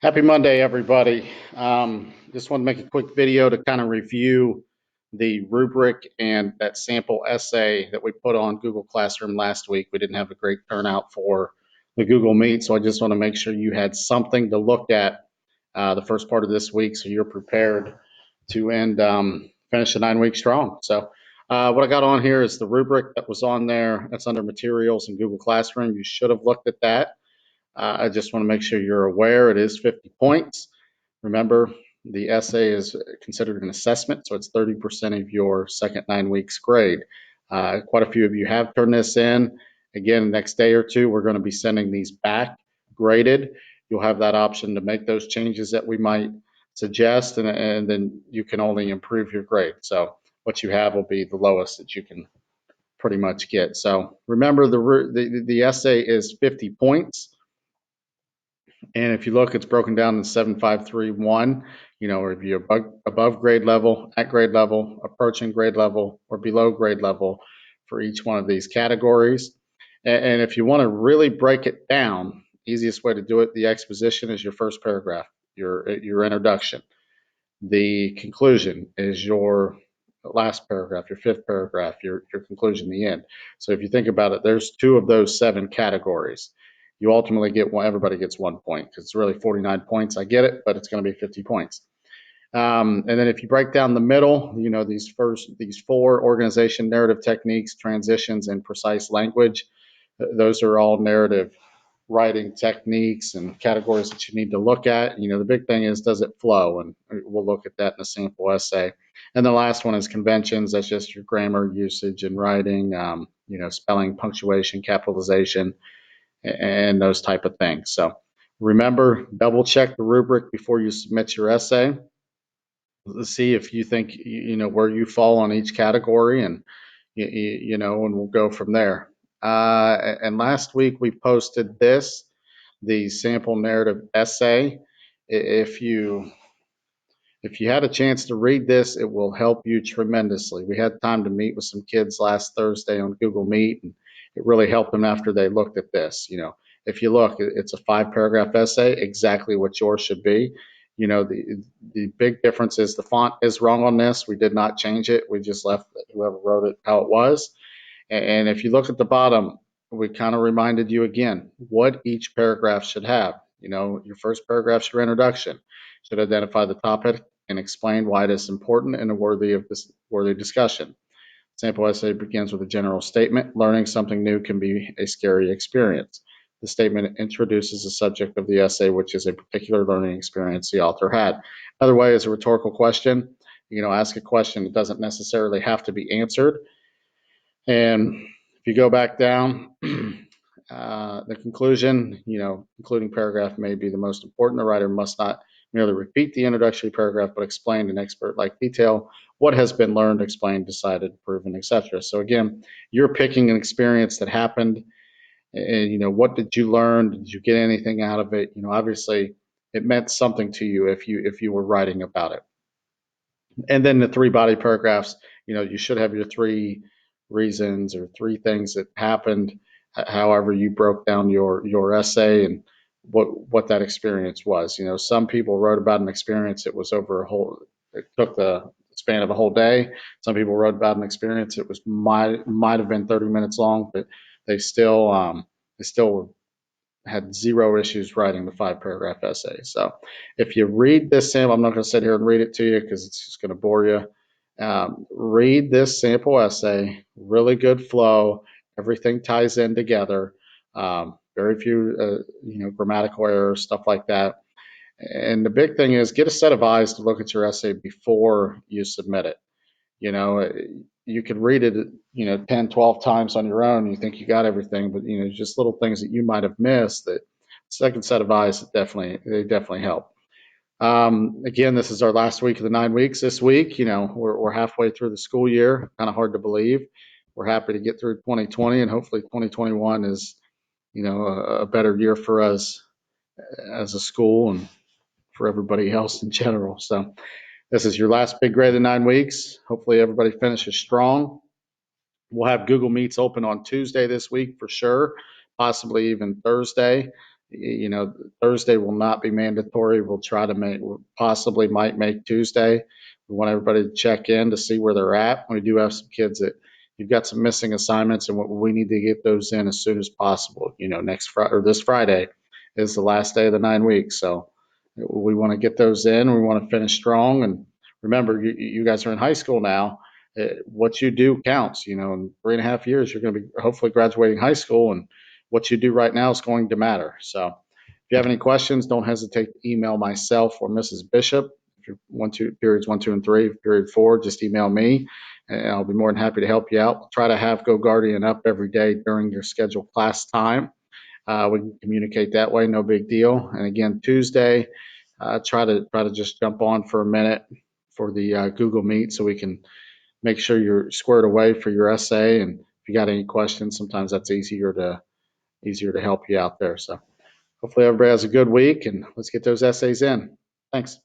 Happy Monday, everybody. Just want to make a quick video to kind of review the rubric and that sample essay that we put on Google Classroom last week. We didn't have a great turnout for the Google Meet, so I just want to make sure you had something to look at the first part of this week so you're prepared to finish the 9 week strong. So, what I got on here is the rubric that was on there. That's under materials in Google Classroom. You should have looked at that. I just want to make sure you're aware it is 50 points. Remember, the essay is considered an assessment, so it's 30% of your second 9 weeks grade. Quite a few of you have turned this in. Again, next day or two, we're going to be sending these back graded. You'll have that option to make those changes that we might suggest, and then you can only improve your grade. So what you have will be the lowest that you can pretty much get. So remember, the essay is 50 points. And if you look, it's broken down in 7531, or if you're above grade level, at grade level, approaching grade level, or below grade level for each one of these categories. And if you want to really break it down, easiest way to do it, the exposition is your first paragraph, your introduction. The conclusion is your last paragraph, your fifth paragraph, your conclusion, the end. So if you think about it, there's two of those seven categories. You ultimately get one, everybody gets 1 point because it's really 49 points. I get it, but it's going to be 50 points. And then if you break down the middle, these four: organization, narrative techniques, transitions, and precise language. Those are all narrative writing techniques and categories that you need to look at. The big thing is, does it flow? And we'll look at that in a sample essay. And the last one is conventions. That's just your grammar, usage, and writing, spelling, punctuation, capitalization, and those type of things. So remember, double check the rubric before you submit your essay. Let's see if you think, where you fall on each category, and, and we'll go from there. And last week we posted the sample narrative essay. If you had a chance to read this, it will help you tremendously. We had time to meet with some kids last Thursday on Google Meet, and it really helped them after they looked at this. If you look, it's a 5 paragraph essay, exactly what yours should be. The big difference is the font is wrong on this. We did not change it. We just left whoever wrote it how it was. And if you look at the bottom, we kind of reminded you again what each paragraph should have. Your first paragraph's your introduction. Should identify the topic and explain why it is important and worthy discussion. Sample essay begins with a general statement. Learning something new can be a scary experience. The statement introduces the subject of the essay, which is a particular learning experience the author had. Another way is a rhetorical question. Ask a question that doesn't necessarily have to be answered. And if you go back down, the conclusion, concluding paragraph may be the most important. The writer must not merely repeat the introductory paragraph, but explain in expert-like detail what has been learned, explained, decided, proven, etc. So again, you're picking an experience that happened, and what did you learn? Did you get anything out of it? Obviously, it meant something to you if you were writing about it. And then the 3 body paragraphs, you should have your 3 reasons or 3 things that happened, however you broke down your essay, and what that experience was. Some people wrote about an experience that was it took the span of a whole day. Some people wrote about an experience that was might have been 30 minutes long, but they still had 0 issues writing the 5 paragraph essay. So if you read this sample, I'm not going to sit here and read it to you because it's just going to bore you. Read this sample essay, really good flow. Everything ties in together. Very few, grammatical errors, stuff like that. And the big thing is, get a set of eyes to look at your essay before you submit it. You could read it, 10, 12 times on your own. You think you got everything, but, just little things that you might have missed. That second set of eyes, they definitely help. Again, this is our last week of the 9 weeks this week. We're halfway through the school year. Kind of hard to believe. We're happy to get through 2020, and hopefully 2021 is, a better year for us as a school and for everybody else in general. So this is your last big grade of the 9 weeks. Hopefully everybody finishes strong. We'll have Google Meets open on Tuesday this week for sure, possibly even Thursday. Thursday will not be mandatory. We'll try to possibly might make Tuesday. We want everybody to check in to see where they're at. We do have some kids that you've got some missing assignments, and we need to get those in as soon as possible. Next Friday or this Friday is the last day of the 9 weeks, so we want to get those in. We want to finish strong, and remember, you guys are in high school now. What you do counts. In 3.5 years, you're going to be hopefully graduating high school, and what you do right now is going to matter. So if you have any questions, don't hesitate to email myself or Mrs. Bishop. If you want to, periods 1, 2, and 3, period 4, just email me and I'll be more than happy to help you out. Try to have Go Guardian up every day during your scheduled class time. We can communicate that way, no big deal. And again, Tuesday, try to just jump on for a minute for the Google Meet so we can make sure you're squared away for your essay. And if you got any questions, sometimes that's easier to help you out there. So hopefully everybody has a good week, and let's get those essays in. Thanks.